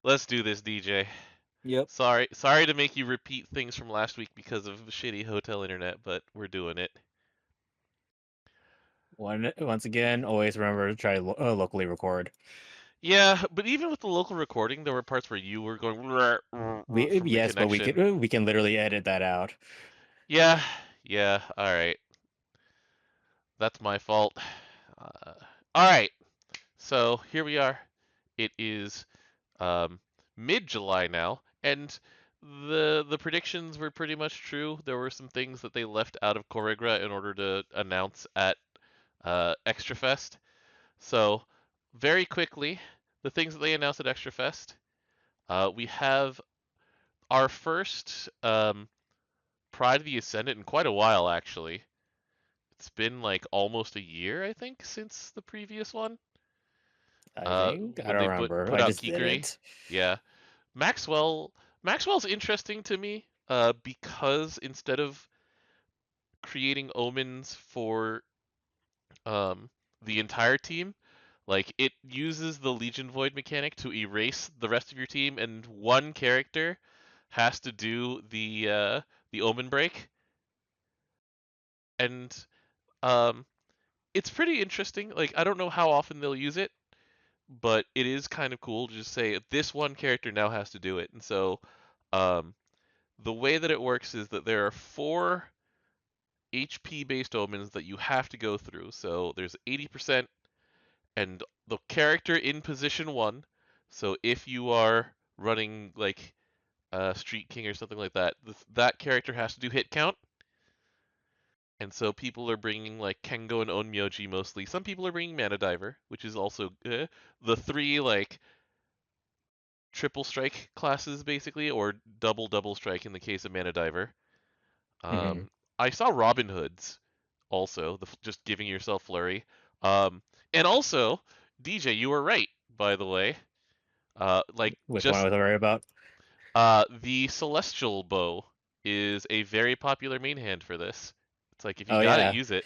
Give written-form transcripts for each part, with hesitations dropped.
Let's do this, DJ. Yep. Sorry to make you repeat things from last week because of shitty hotel internet, but we're doing it. Once again, always remember to try to locally record. Yeah, but even with the local recording, there were parts where you were going from the Yes, but connection. we can literally edit that out. Yeah, yeah, all right. That's my fault. Uh, all right. So here we are. It is um, mid-July now, and the predictions were pretty much true. There were some things that they left out of Corrigra in order to announce at Extra Fest. So very quickly, the things that they announced at Extra Fest, we have our first Pride of the Ascendant in quite a while, actually. It's been like almost a year, I think, since the previous one. I think I When don't they remember. put I out just did Kikuri. it. Yeah, Maxwell's interesting to me, because instead of creating omens for um the entire team, like it uses the Legion Void mechanic to erase the rest of your team, and one character has to do the omen break, and um it's pretty interesting. Like I don't know how often they'll use it, but it is kind of cool to just say this one character now has to do it. And so um the way that it works is that there are 4 HP based omens that you have to go through. So there's 80% and the character in position 1. So if you are running like Street King or something like that, that character has to do hit count. And so people are bringing like Kengo and Onmyoji mostly. Some people are bringing Mana Diver, which is also the 3 like triple strike classes basically, or double strike in the case of Mana Diver. Hmm. I saw Robin Hood's also, just giving yourself flurry. Um, and also, DJ, you were right, by the way. Like Which one I just was worried about? the Celestial Bow is a very popular main hand for this. It's like if you Oh gotta yeah, use it,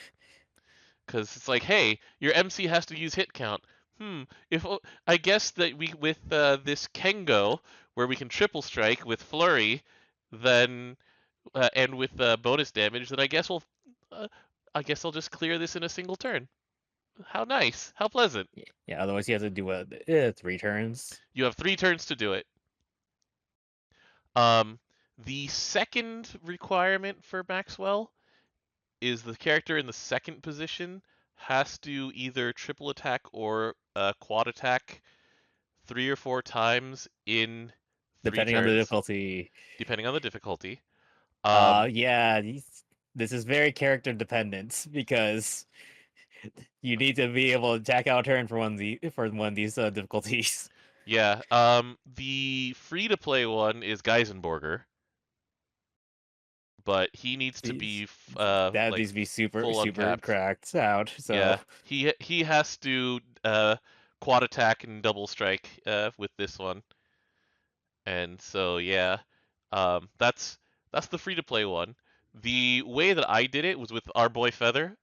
because it's like, hey, your MC has to use hit count. If I guess that we with this Kengo where we can triple strike with flurry, then and with bonus damage, then uh, I guess I'll just clear this in a single turn. How nice, how pleasant. yeah. Otherwise, you have to do 3 turns. You have 3 turns to do it. Um, the second requirement for Maxwell is the character in the second position has to either triple attack or quad attack 3 or 4 times in three Depending on the turns, difficulty. depending on the difficulty. Um, Yeah. This is very character dependent because you need to be able to attack out turn for one of these difficulties. yeah. The free to play one is Geisenborger, but he needs to These be that like needs to be super full uncapped. cracked out. So Yeah, he has to quad attack and double strike with this one, and so yeah, that's the free to play one. The way that I did it was with our boy Feather.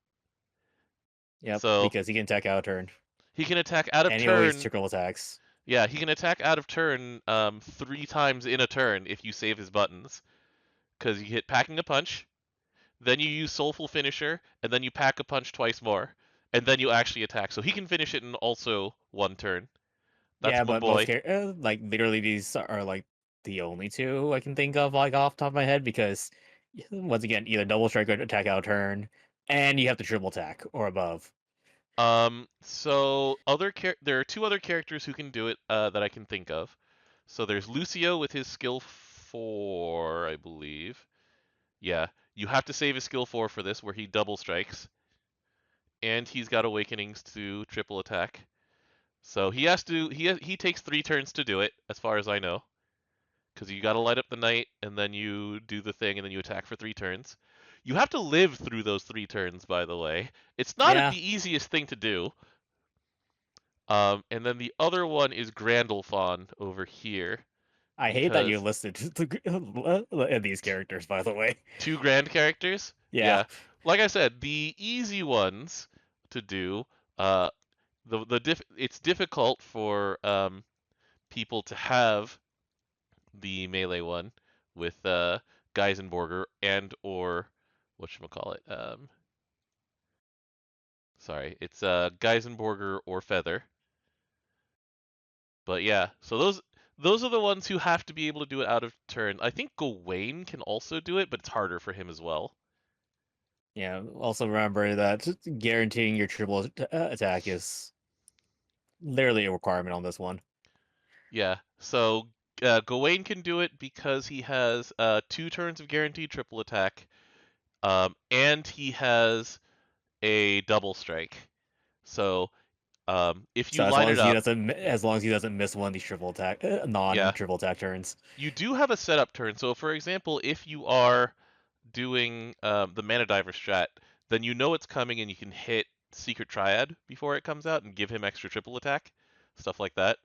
yep, So because he can attack out turn he can attack out of and he always turn. trickle attacks. Yeah, he can attack out of turn 3 times in a turn if you save his buttons. Because you hit packing a punch, then you use soulful finisher, and then you pack a punch twice more, and then you actually attack. So he can finish it in also 1 turn. That's Yeah, my but boy. like literally these are like the only two I can think of like off the top of my head because once again either double strike or attack out turn, and you have to triple attack or above. So there are 2 other characters who can do it that I can think of. So there's Lucio with his skill 4, I believe. Yeah, you have to save his skill 4 for this, where he double strikes, and he's got awakenings to triple attack. So he has to he takes 3 turns to do it, as far as I know, because you got to light up the night, and then you do the thing, and then you attack for 3 turns. You have to live through those 3 turns, by the way. It's not Yeah, the easiest thing to do. And then the other one is Grandalfon over here, I hate that you because listed these characters. By the way, 2 grand characters. yeah, Yeah, like I said, the easy ones to do. Uh, it's difficult for people to have the melee one with Geisenborger and or whatchamacallit. Sorry, it's Geisenborger or Feather. But yeah, so those are the ones who have to be able to do it out of turn. I think Gawain can also do it, but it's harder for him as well. Yeah. Also remember that guaranteeing your triple attack is literally a requirement on this one. Yeah, so Gawain can do it because he has 2 turns of guaranteed triple attack, and he has a double strike. So if So you line it up, as long as he doesn't miss one of these triple attack yeah, non-triple attack turns. you do have a setup turn. So for example, if you are doing the Mana Diver strat, then you know it's coming and you can hit Secret Triad before it comes out and give him extra triple attack, stuff like that.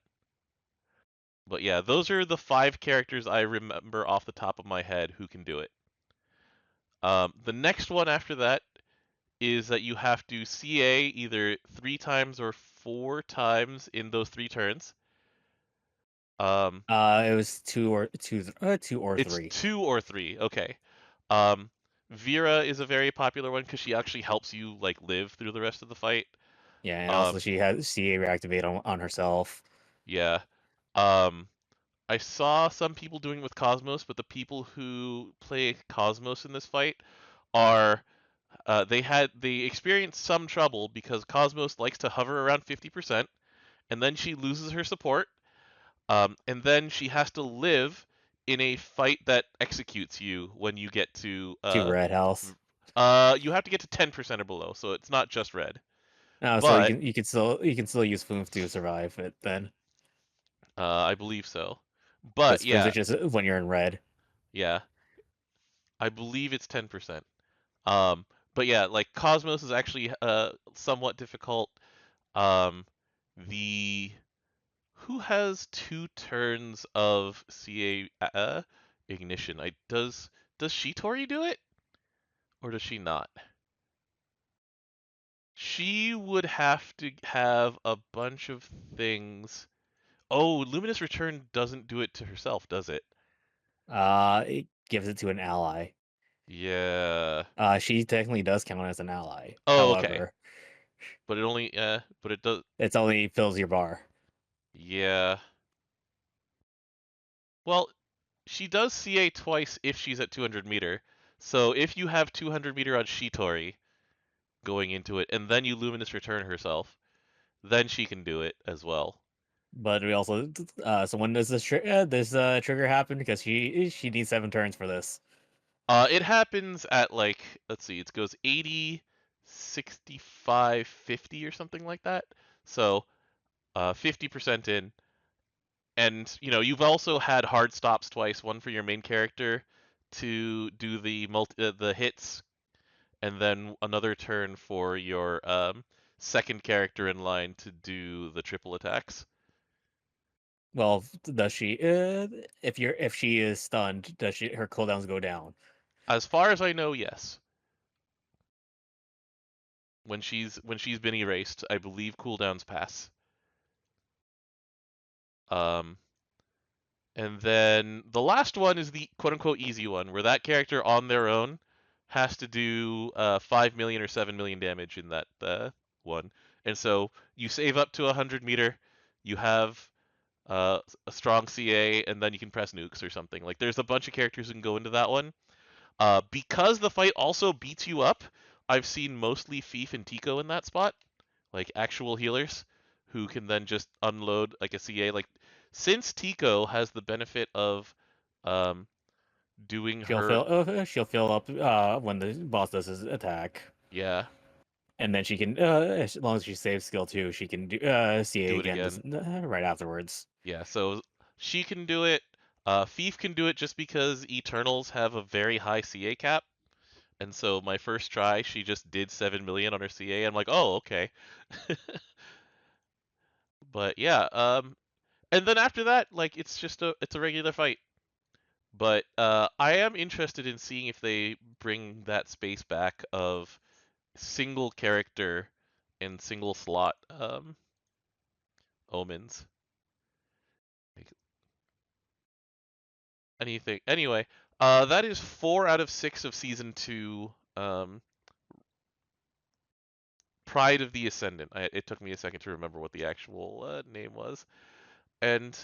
But yeah, those are the 5 characters I remember off the top of my head who can do it. The next one after that is that you have to CA either 3 times or 4 times in those 3 turns. Um, It was two or it's three. 2 or 3. Okay. Um, Vera is a very popular one because she actually helps you like live through the rest of the fight. Yeah, and also Um, she has CA reactivate on herself. yeah. Um, I saw some people doing it with Cosmos, but the people who play Cosmos in this fight are they experienced some trouble because Cosmos likes to hover around 50%, and then she loses her support, and then she has to live in a fight that executes you when you get to To Red House. you have to get to 10% or below, so it's not just red. Oh, so But you can still use Foof to survive it then. I believe so. But Because Foof yeah, is just when you're in red. yeah, I believe it's 10%. Um, but yeah, like Cosmos is actually somewhat difficult. Um, the who has 2 turns of CA ignition? I does Shitori do it or does she not? She would have to have a bunch of things. Oh, Luminous Return doesn't do it to herself, does it? It gives it to an ally. Yeah. She technically does count as an ally. Oh, okay. However, But it only but it does. it's only fills your bar. Yeah. Well, she does CA twice if she's at 200 meter. So if you have 200 meter on Shitori going into it, and then you Luminous Return herself, then she can do it as well. But we also so when does this trigger happen? Because she needs 7 turns for this. It happens at like, let's see, it goes 80, 65, 50 or something like that. So 50% in. And, you know, you've also had hard stops twice, one for your main character to do the hits, and then another turn for your second character in line to do the triple attacks. Well, does she? If she is stunned, does she her cooldowns go down? As far as I know, yes. When she's been erased, I believe cooldowns pass. Um, and then the last one is the quote unquote easy one, where that character on their own has to do 5 million or 7 million damage in that one. And so you save up to 100 meter, you have a strong CA, and then you can press nukes or something. Like there's a bunch of characters who can go into that one. Because the fight also beats you up, I've seen mostly Fief and Tico in that spot, like actual healers who can then just unload like a CA. Like since Tico has the benefit of um, doing her, She'll fill up when the boss does his attack, yeah, and then she can as long as she saves skill 2, she can do CA do it again again. right afterwards. Yeah, so she can do it. Fief can do it just because Eternals have a very high CA cap. And so my first try, she just did 7 million on her CA. I'm like, oh, okay. But yeah, and then after that, like it's a regular fight. But I am interested in seeing if they bring that space back of single character and single slot omens. anything. Anyway, that is 4 out of 6 of season 2. Pride of the Ascendant. It took me a second to remember what the actual name was. And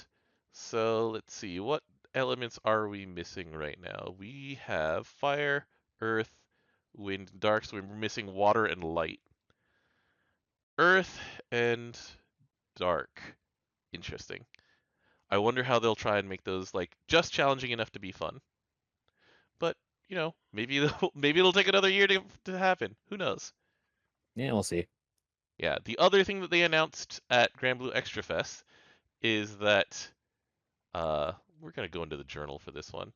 so let's see, what elements are we missing right now? We have fire, earth, wind, dark, so we're missing water and light. Earth and dark. Interesting. I wonder how they'll try and make those like just challenging enough to be fun. But, maybe maybe it'll take another year to happen. Who knows? Yeah, we'll see. Yeah, the other thing that they announced at Granblue Extra Fest is that we're gonna go into the journal for this one.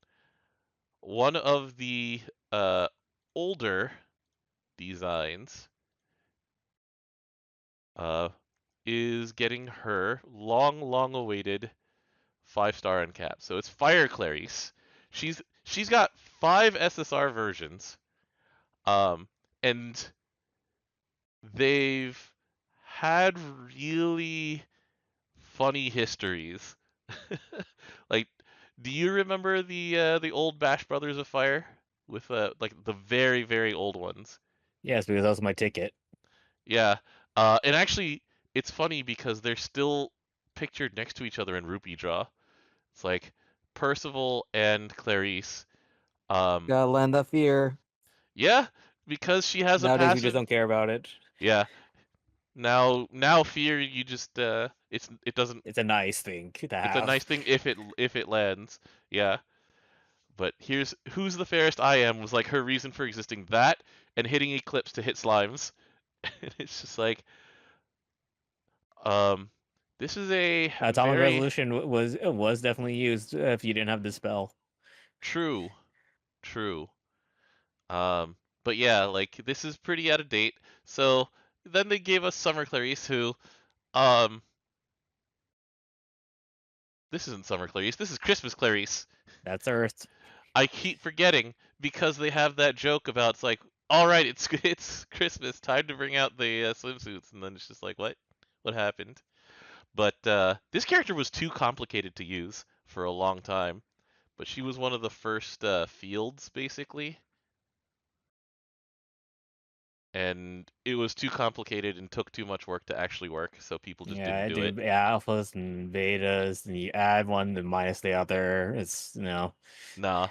One of the uh, older designs uh, is getting her long awaited 5-star NCAP. So it's Fire Clarice. She's got 5 SSR versions, um, and they've had really funny histories. Like, do you remember the old Bash Brothers of Fire with like the very old ones? Yes, because that was my ticket. Yeah. And actually, it's funny because they're still pictured next to each other in Rupee Draw. It's like Percival and Clarice. Um, Gotta land that fear. yeah, because she has a Nowadays, we just passive. don't care about it. Yeah. Now fear you just it doesn't. It's a nice thing to It's a have. nice thing if it lands. Yeah. But here's who's the fairest I am was like her reason for existing. That and hitting Eclipse to hit slimes. And it's just like, um, this is a Atomic very resolution was definitely used if you didn't have the spell. true, true. Um, but yeah, like this is pretty out of date. So then they gave us Summer Clarice, who, um, this isn't Summer Clarice. This is Christmas Clarice. That's Earth. I keep forgetting because they have that joke about it's like, all right, it's Christmas, time to bring out the swimsuits, and then it's just like, what happened? But this character was too complicated to use for a long time. But she was one of the first fields, basically, and it was too complicated and took too much work to actually work, so people just Yeah, didn't I do it. do alphas and betas, and you add one and minus the other. It's Nah,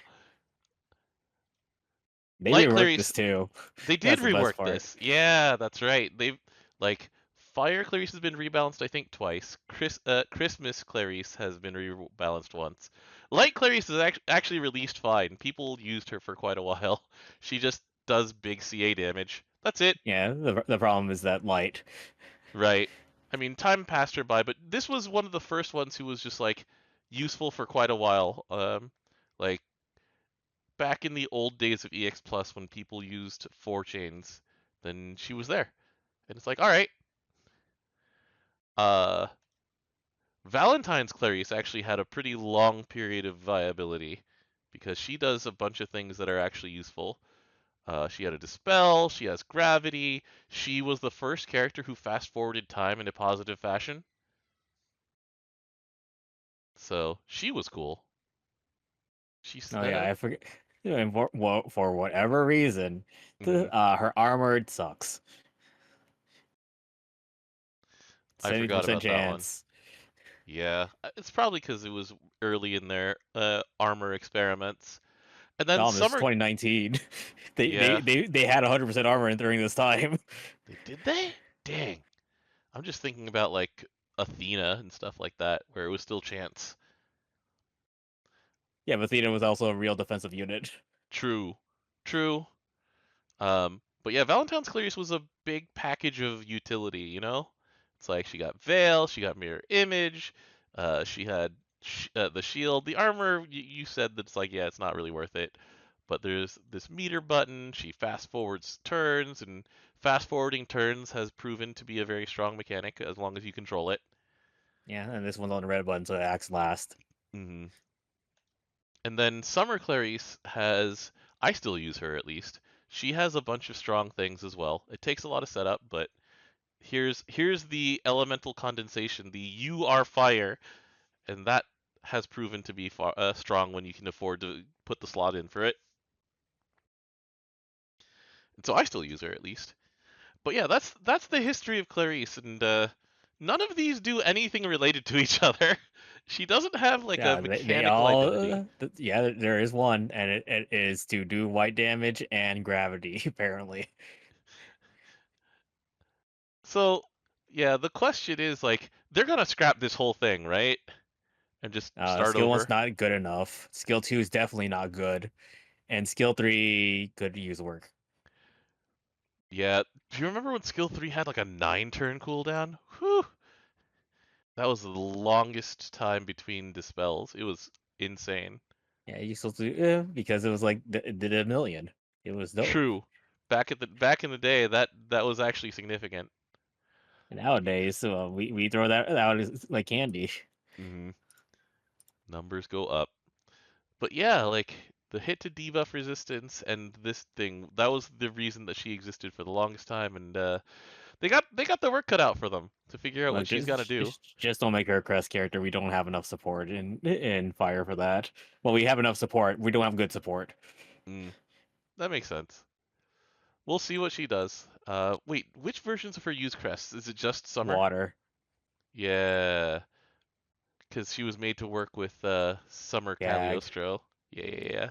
they Light reworked this Clarice, too. they did That's the best rework part. this. Yeah, that's right. They've like Fire Clarice has been rebalanced, I think, twice. Christmas Clarice has been rebalanced once. Light Clarice is actually released fine. People used her for quite a while. She just does big CA damage. That's it. Yeah, the problem is that light. Right. I mean, time passed her by, but this was one of the first ones who was just like useful for quite a while. Like back in the old days of EX Plus when people used 4 chains, then she was there. And it's like, all right. Uh, Valentine's Clarice actually had a pretty long period of viability because she does a bunch of things that are actually useful. She had a dispel, she has gravity, she was the first character who fast forwarded time in a positive fashion. So she was cool. She's Oh yeah, I forget. And for whatever reason, mhm. her armor sucks. I forgot 70% about that one. chance. Yeah, it's probably because it was early in their armor experiments. And then This Summer, 2019. They they yeah, they they had 100% armor during this time. they? Dang, I'm just thinking about like Athena and stuff like that, where it was still chance. Yeah, but Athena was also a real defensive unit. True, true. But yeah, Valentine's Clarice was a big package of utility. It's like she got Veil, she got Mirror Image, she had the shield, the armor. You said that it's like, yeah, it's not really worth it. But there's this meter button. She fast forwards turns, and fast forwarding turns has proven to be a very strong mechanic as long as you control it. Yeah, and this one's on the red button, so it acts last. hmm And then Summer Clarice has, I still use her at least. She has a bunch of strong things as well. It takes a lot of setup, but here's the elemental condensation, the you are fire, and that has proven to be strong when you can afford to put the slot in for it. And so I still use her at least. But yeah, that's the history of Clarice, and none of these do anything related to each other. She doesn't have like a Yeah, they mechanical all. identity. Yeah, there is one, and it is to do white damage and gravity, apparently. So yeah, the question is like they're gonna scrap this whole thing, right? And just start Skill one's over. not good enough. Skill two is definitely not good, and skill three could use work. Yeah. Do you remember when skill 3 had like a 9-turn cooldown? Whew. That was the longest time between dispels. It was insane. Yeah, you supposed to because it was like it did a million. It was dope. True. Back in the day, that was actually significant. Nowadays, we throw that out as like candy. Hmm. Numbers go up. But yeah, like the hit to debuff resistance and this thing, that was the reason that she existed for the longest time, and they got the work cut out for them to figure out what Look, she's got to do. just don't make her a crest character. We don't have enough support in fire for that. Well, we have enough support. We don't have good support. Mm, that makes sense. We'll see what she does. Wait, which versions of her use crests? Is it just summer? Water, Yeah, because she was made to work with Summer gag. Cagliostro. Yeah, yeah, yeah.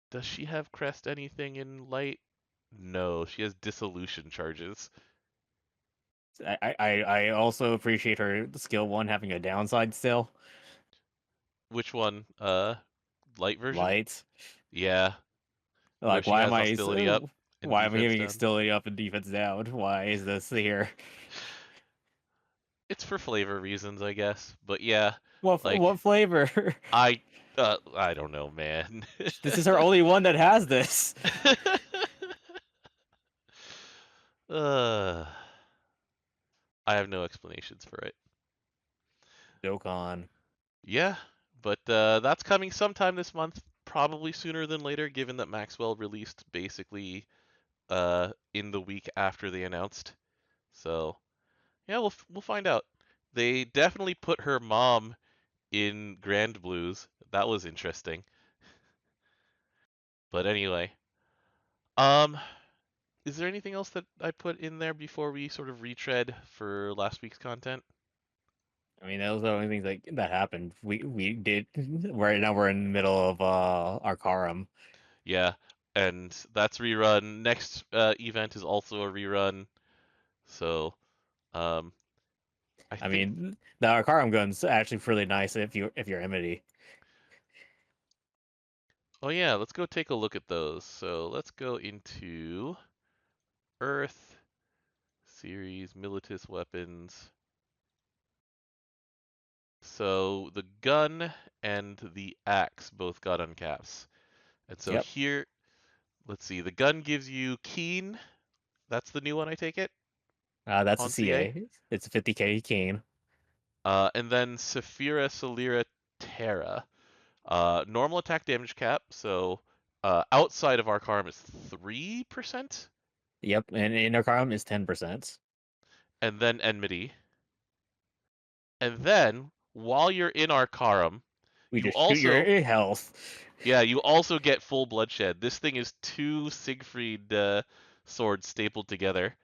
Does she have crest anything in light? No, she has dissolution charges. I also appreciate her skill one having a downside still. Which one? Light version? Light. Yeah, where Like, she has hostility up and why am I defense giving down. hostility up and defense down? Why is this here? It's for flavor reasons, I guess. But yeah, like What flavor? I I don't know, man. This is her only one that has this. uh, I have no explanations for it. Dokkan. Yeah, but that's coming sometime this month, probably sooner than later, given that Maxwell released basically in the week after they announced. So yeah, we'll find out. They definitely put her mom in Granblues. That was interesting. But anyway, um, is there anything else that I put in there before we sort of retread for last week's content? I mean, those are the only things that happened. We did right now. We're in the middle of our Karam. Yeah, and that's rerun. Next event is also a rerun. So, um, I I think. mean, the Arcarum gun's actually really nice if you're Emity. Oh yeah, let's go take a look at those. So let's go into Earth series Militus weapons. So the gun and the axe both got uncaps. And so Yep, here, let's see, the gun gives you Keen. That's the new one, I take it, that's a on CA. CA. It's a 50k cane. And then Saphira Solera Terra. Normal attack damage cap, so outside of Arcarm is 3%, Yep, and in Arcarum is 10%. and then Enmity. And then, while you're in Arcarum, We you just shoot your also health. Yeah, you also get full bloodshed. This thing is two Siegfried swords stapled together.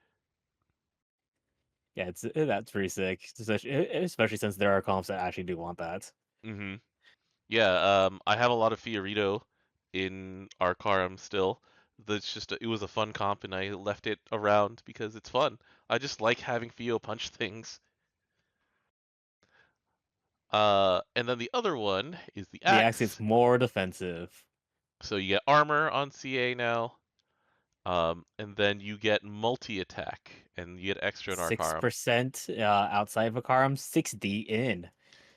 Yeah, it's that's pretty sick, especially since there are comps that actually do want that. Hmm. Yeah, I have a lot of Fiorito in Arcarum still. It was a fun comp, and I left it around because it's fun. I just like having Fio punch things. And then the other one is the The axe axe. is more defensive. So you get armor on CA now, and then you get multi attack, and you get extra in Six Arcarum. percent outside of Arcarum, 60 in.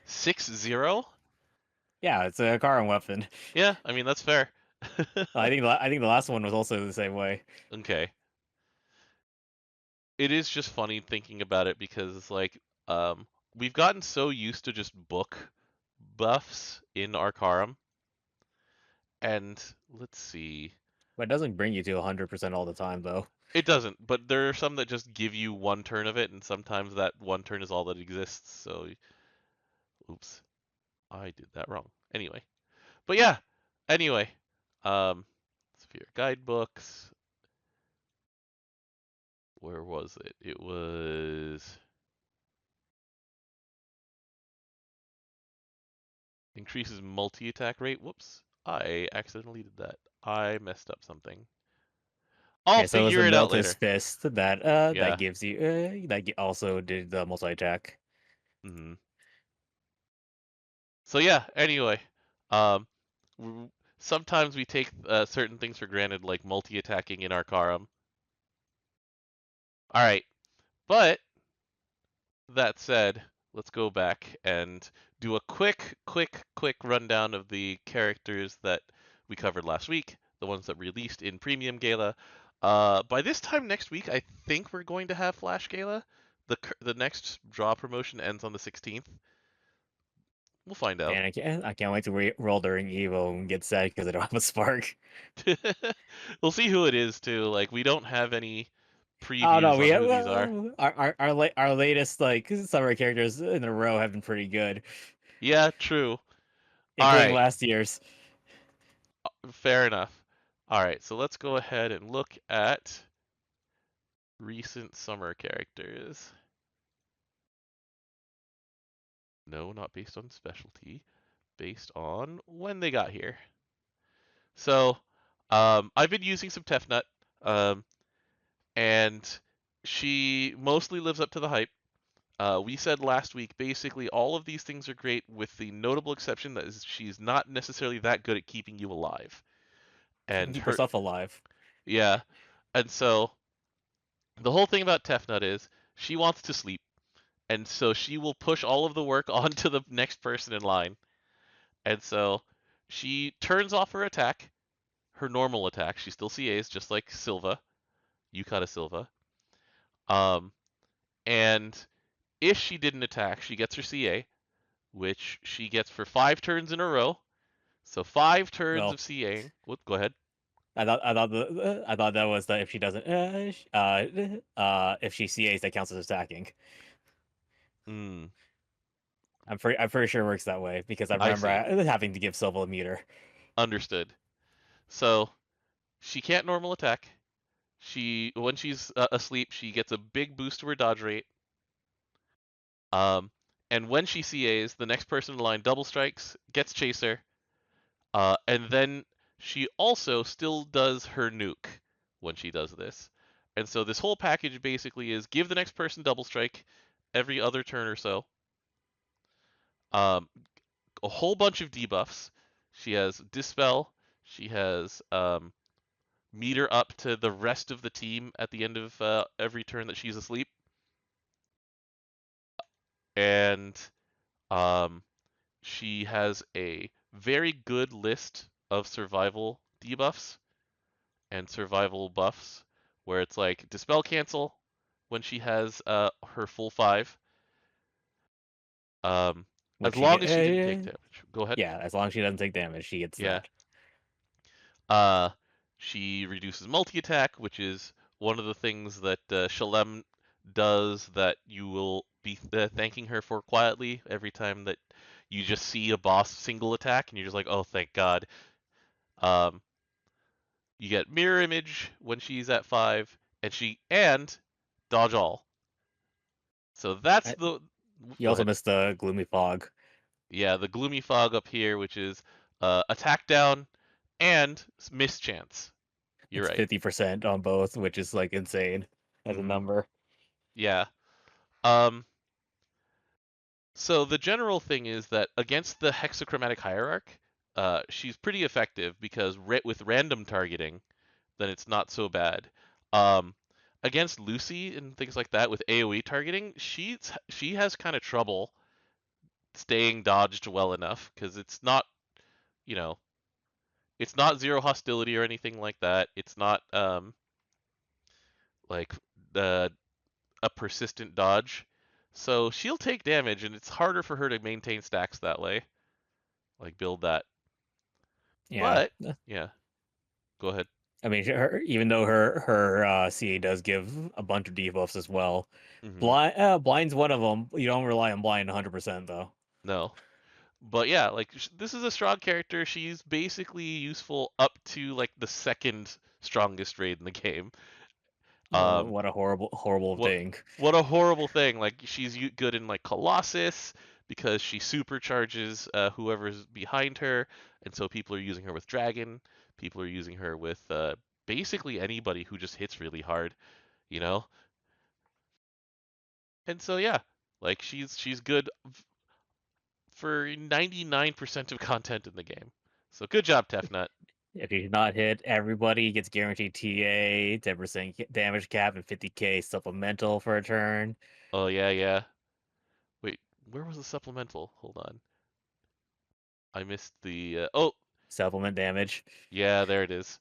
6-0? Yeah, it's a Arcarum weapon. Yeah, I mean that's fair. I think the last one was also the same way. Okay. It is just funny thinking about it because it's like we've gotten so used to just book buffs in Arcarum, and let's see. But it doesn't bring you to 100% all the time, though. It doesn't, but there are some that just give you one turn of it, and sometimes that one turn is all that exists. So Oops, I did that wrong. Anyway, but yeah. Anyway, um, Sphere guidebooks. Where was it? It was increases multi-attack rate. Whoops, I accidentally did that. I messed up something. I'll Okay, so it was figure the it out Meltus later. Fist that Yeah. gives you also did the multi attack. Hmm. So yeah. Anyway, um, sometimes we take certain things for granted, like multi-attacking in Arcarum. All right, but that said, let's go back and do a quick rundown of the characters that we covered last week, the ones that released in Premium Gala. By this time next week, I think we're going to have Flash Gala. The next draw promotion ends on the 16th. We'll find out. And I can't wait to roll during Evo and get sad because I don't have a spark. We'll see who it is too. Like we don't have any Oh no, previews we on have who these are. our latest like summer characters in a row have been pretty good, Yeah, true. All including right. last year's. Fair enough. All right, so let's go ahead and look at recent summer characters. No, not based on specialty, based on when they got here. So, I've been using some Tefnut, um, and she mostly lives up to the hype. We said last week, basically, all of these things are great, with the notable exception that is she's not necessarily that good at keeping you alive. She can And keep her, herself alive. yeah, and so the whole thing about Tefnut is she wants to sleep, and so she will push all of the work onto the next person in line. And so she turns off her attack, her normal attack. She still CAs just like Silva, Yukata Silva. Um, and if she didn't attack, she gets her CA, which she gets for 5 turns in a row. So 5 turns Well, of CAing. Whoop, go ahead. I thought that was that if she doesn't if she CAs that counts as attacking. Mm, I'm pretty sure it works that way because I I remember see. having to give Silva a meter. Understood. So she can't normal attack. When she's asleep, she gets a big boost to her dodge rate. Um, and when she CAs, the next person in line double strikes, gets chaser, and then she also still does her nuke when she does this. And so this whole package basically is give the next person double strike every other turn or so. Um, a whole bunch of debuffs. She has dispel. She has meter up to the rest of the team at the end of every turn that she's asleep. And um, she has a very good list of survival debuffs and survival buffs, where it's like dispel cancel when she has her full 5. Um, Which as she long get as she didn't take damage. Go ahead. yeah, as long as she doesn't take damage, she gets Yeah. that. Uh, she reduces multi attack, which is one of the things that Shalem does that you will be thanking her for quietly every time that you just see a boss single attack and you're just like, oh, thank God. Um, you get mirror image when she's at 5, and dodge all. So that's I, the. you Go also ahead. missed the gloomy fog. Yeah, the gloomy fog up here, which is attack down and mischance. You're It's right. 50% on both, which is like insane as a Hmm. number. Yeah. Um. So the general thing is that against the hexachromatic hierarch, she's pretty effective because with random targeting, then it's not so bad. Um, against Lucy and things like that with AOE targeting, she has kind of trouble staying dodged well enough because it's not, you know, it's not zero hostility or anything like that. It's not like the a persistent dodge. So she'll take damage and it's harder for her to maintain stacks that way. Like build that. Yeah. But yeah, go ahead. I mean, even though her CA does give a bunch of debuffs as well, Hmm. blind's one of them. You don't rely on blind 100% though. No. But yeah, like this is a strong character. She's basically useful up to like the second strongest raid in the game. Um, What a horrible what thing. what a horrible thing. Like she's good in like Colossus because she supercharges whoever's behind her, and so people are using her with Dragon. People are using her with basically anybody who just hits really hard, you know. And so yeah, like she's good for 99% of content in the game. So good job, Tefnut. If you not hit, everybody gets guaranteed TA, 10% damage cap, and 50k supplemental for a turn. Oh yeah, yeah. Wait, where was the supplemental? Hold on. I missed the oh, Supplement damage. yeah, there it is.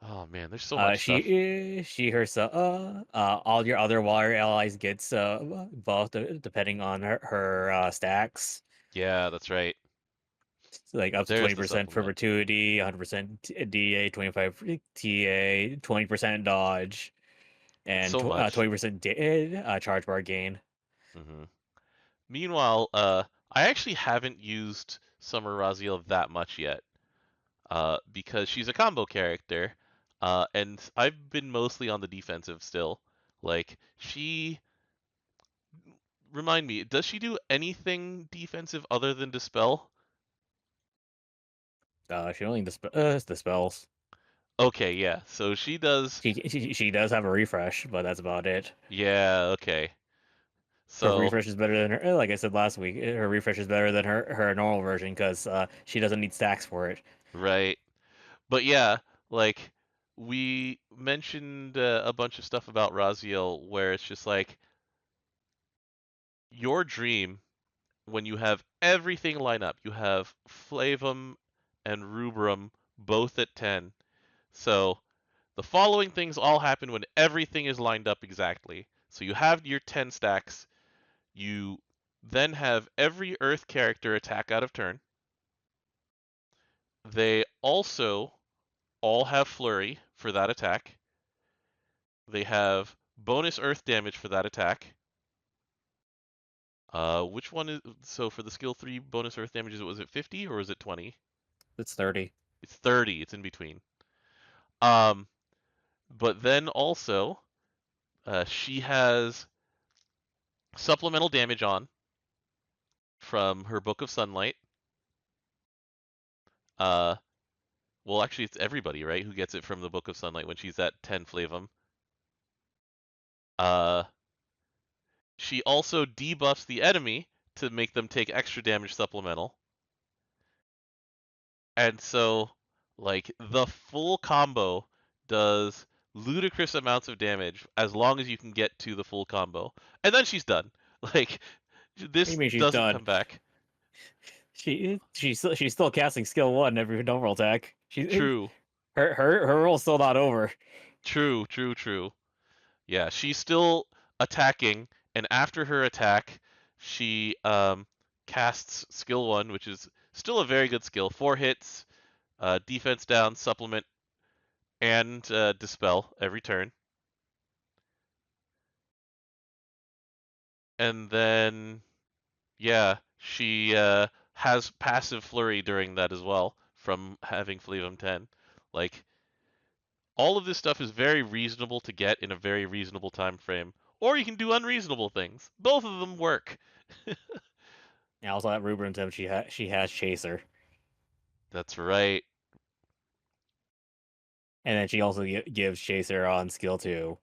Oh man, there's so much stuff. She herself, all your other water allies gets buffed depending on her stacks. Yeah, that's right. Like up to There's the 20% supplement. perpetuity, 100% DA, 25 TA, 20% dodge, and So much. 20% charge bar gain. Hmm. Meanwhile, I actually haven't used Summer Raziel that much yet, because she's a combo character, and I've been mostly on the defensive still. Like remind me, does she do anything defensive other than dispel? She only dispels. Okay, yeah. So she does. She does have a refresh, but that's about it. Yeah, okay. Her So, refresh is better than her. Like I said last week, her refresh is better than her normal version because she doesn't need stacks for it. right. But yeah, like we mentioned a bunch of stuff about Raziel where it's just like your dream when you have everything line up. You have Flavum and Rubrum both at 10. So the following things all happen when everything is lined up exactly. So you have your 10 stacks. You then have every Earth character attack out of turn. They also all have Flurry for that attack. They have bonus Earth damage for that attack. Which one is so for the skill 3 bonus Earth damage? Was it 50 or was it 20? It's 30. It's 30. It's in between. Um, but then also she has supplemental damage on from her Book of Sunlight. Uh, well, actually, it's everybody, right, who gets it from the Book of Sunlight when she's at 10 Flavum. Uh, she also debuffs the enemy to make them take extra damage supplemental. And so, like, the full combo does ludicrous amounts of damage as long as you can get to the full combo. And then she's done. Like, What do you this mean she's doesn't done? come back. She's still casting skill 1 every normal attack. True, Her roll's still not over. true, true, true. Yeah, she's still attacking, and after her attack, she casts skill 1, which is still a very good skill. 4 hits, defense down, supplement, and dispel every turn. And then yeah, she has passive flurry during that as well from having Fleavum 10. Like all of this stuff is very reasonable to get in a very reasonable time frame, or you can do unreasonable things. Both of them work. And also at Rubrum's him, she has Chaser, That's right. and then she also gives Chaser on skill 2.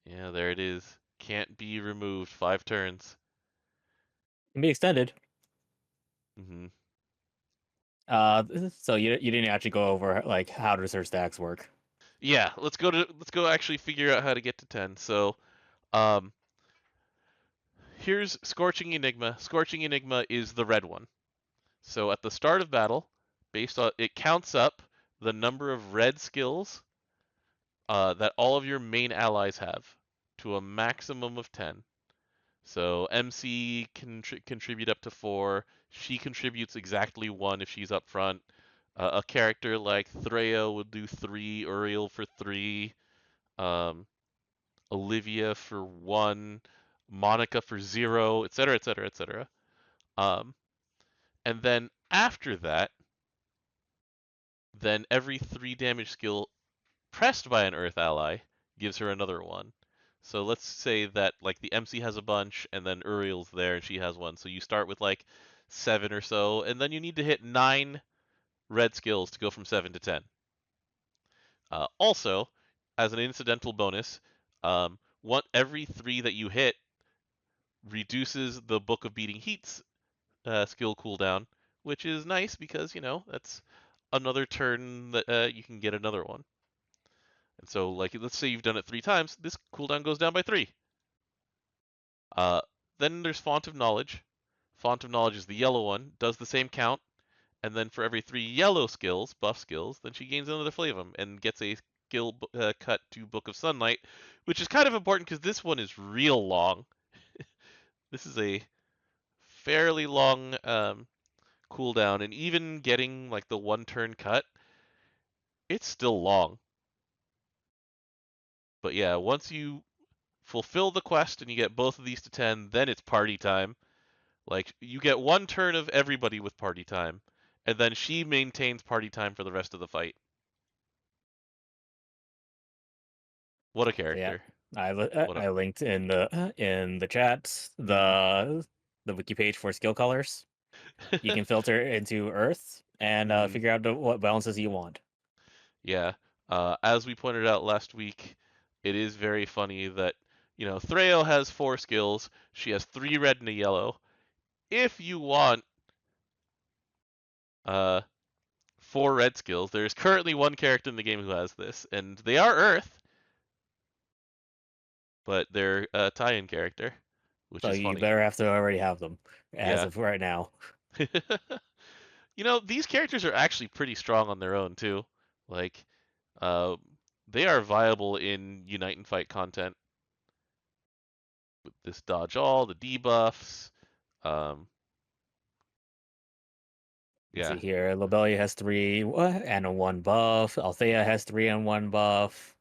Yeah, there it is. Can't be removed. 5 turns. Can be extended. Hmm. Uh, so you didn't actually go over like how does her stacks work? Yeah, let's go actually figure out how to get to 10. So, um here's Scorching Enigma. Scorching Enigma is the red one. So at the start of battle, based on it counts up the number of red skills that all of your main allies have to a maximum of 10. So MC can contribute up to 4. She contributes exactly 1 if she's up front. A character like Threo would do 3, Uriel for 3, um, Olivia for 1. Monica for 0, etc., etc., etc. Um, and then after that, then every 3 damage skill pressed by an Earth ally gives her another one. So let's say that like the MC has a bunch, and then Uriel's there and she has one. So you start with like 7 or so, and then you need to hit 9 red skills to go from 7 to 10. Also, as an incidental bonus, every 3 that you hit reduces the Book of Beating Heat's skill cooldown, which is nice because, that's another turn that you can get another one. And so, like, let's say you've done it 3 times, this cooldown goes down by 3. Uh, then there's Font of Knowledge. Font of Knowledge is the yellow one, does the same count, and then for every 3 yellow skills, buff skills, then she gains another flavum and gets a skill cut to Book of Sunlight, which is kind of important because this one is real long. This is a fairly long cooldown, and even getting like the 1 turn cut, it's still long. But yeah, once you fulfill the quest and you get both of these to 10, then it's party time. Like, you get 1 turn of everybody with party time, and then she maintains party time for the rest of the fight. What a So yeah, character. What a. I linked in the chat Mhm. the wiki page for skill colors. You can filter into Earth and Mhm. figure out what balances you want. Yeah. As we pointed out last week, it is very funny that, Threo has 4 skills. She has 3 red and a yellow. If you want uh, 4 red skills, there's currently 1 character in the game who has this, and they are Earth, but they're a tie-in character, which So is you funny. better have to already have them as Yeah. of right now. These characters are actually pretty strong on their own too. Like, uh, they are viable in Unite and Fight content. With this dodge all, the debuffs. Um, Let's see yeah, here. Lobelia has 3 and a 1 buff. Althea has 3 and 1 buff.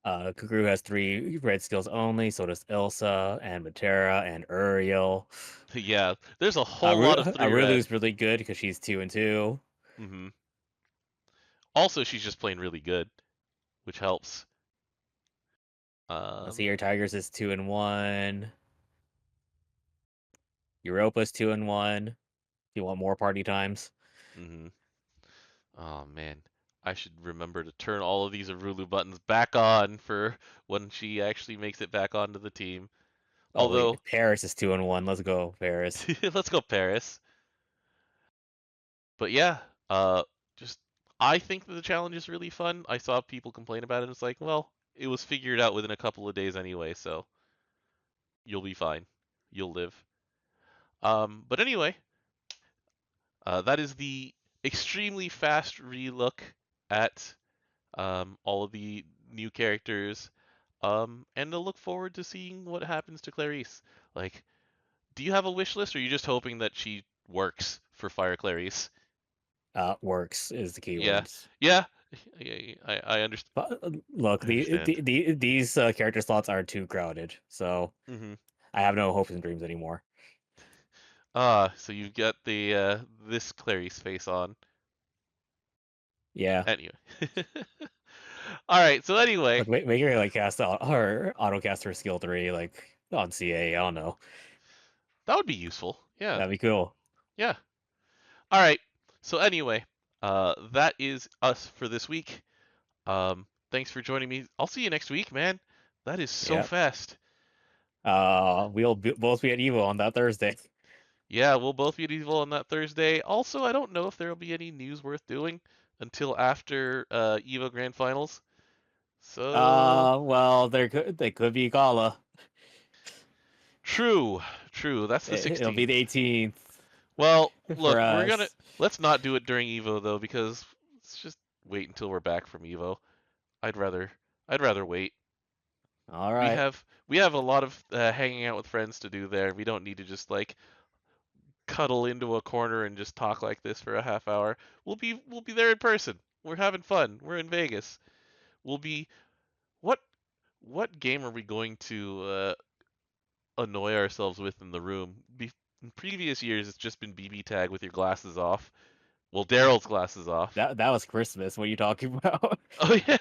Kukru has 3 red skills only. So does Ilsa and Matera and Uriel. yeah. There's a whole lot of 3 red. Arulu's really good because she's 2 and 2. Hmm. Also, she's just playing really good, which helps. Let's see Um, here. Tigers is 2 and 1. Europa's 2 and 1. If you want more party times. hmm. Oh man, I should remember to turn all of these Arulu buttons back on for when she actually makes it back onto the team. Oh Although, wait, Paris is 2 and 1. Let's go, Paris. let's go Paris. But yeah, uh, just I think that the challenge is really fun. I saw people complain about it. It's like, well, it was figured out within a couple of days anyway, so you'll be fine. You'll live. But anyway, that is the extremely fast relook at all of the new characters. And to look forward to seeing what happens to Clarice. Like, do you have a wish list, or are you just hoping that she works for Fire Clarice? Works is the Yeah, keywords. yeah, yeah, I understand. But look, I understand. these character slots are too crowded, so Hmm. I have no hopes and dreams anymore. So you've got the this Clarice face on. Yeah, Anyway. All right. So anyway, like make her like cast or autocast her skill 3 like on CA. I don't know. that would be useful. Yeah. That'd be cool. Yeah. All right. So anyway, that is us for this week. Thanks for joining me. I'll see you next week, man. That is so Yeah. fast. Both be at Evo on that Thursday. Yeah, we'll both be at Evil on that Thursday. Also, I don't know if there will be any news worth doing until after Evo Grand Finals. So Well, they could be Gala. true, true. That's the It'll be 16th. the 18th Well, for look, us. let's not do it during Evo though, because let's just wait until we're back from Evo. I'd rather I'd rather wait. All We right. have we have a lot of hanging out with friends to do there. We don't need to just like cuddle into a corner and just talk like this for a half hour. We'll be there in person. We're having fun. We're in Vegas. We'll be what what game are we going to annoy ourselves with in the room. In previous years, it's just been BB tag with your glasses off. Well, Daryl's glasses off. That was Christmas. What are you talking about? Oh yeah.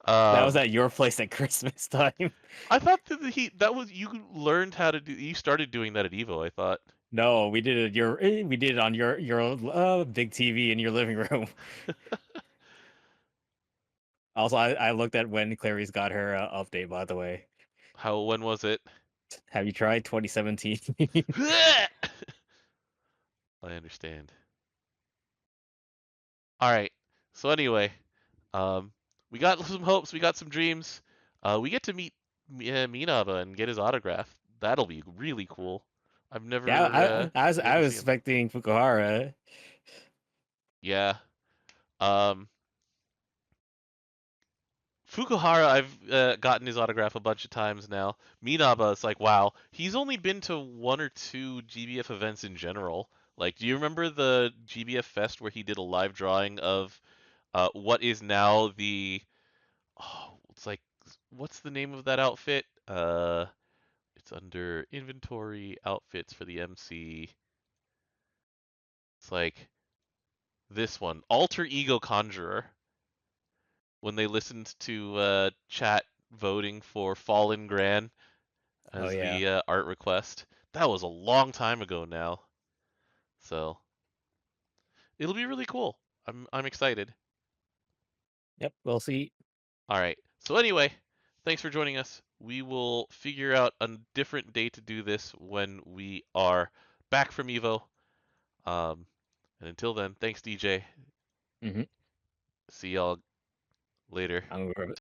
That was um, at your place at Christmas time. I thought that was you learned how to do. You started doing that at Evo. I thought. No, we did it. We did it on your big TV in your living room. Also, I looked at when Clarice got her update. By the way, When was it? have you tried 2017? I understand. All right. So anyway, um, we got some hopes. We got some dreams. We get to meet Minaba and get his autograph. That'll be really cool. I've Yeah, never been I able to was see him. expecting Fukuhara. Yeah. Um, Fukuhara, I've gotten his autograph a bunch of times now. Minaba, it's like, wow, he's only been to one or two GBF events in general. Like, do you remember the GBF Fest where he did a live drawing of what is now the it's like what's the name of that outfit? It's under inventory outfits for the MC. It's like this one, Alter Ego Conjurer. When they listened to chat voting for Fallen Gran Oh as yeah. the art request. That was a long time ago now. So it'll be really cool. I'm excited. Yep, we'll see. All right. So anyway, thanks for joining us. We will figure out a different day to do this when we are back from Evo. And until then, thanks DJ. Hmm. See y'all later. I'm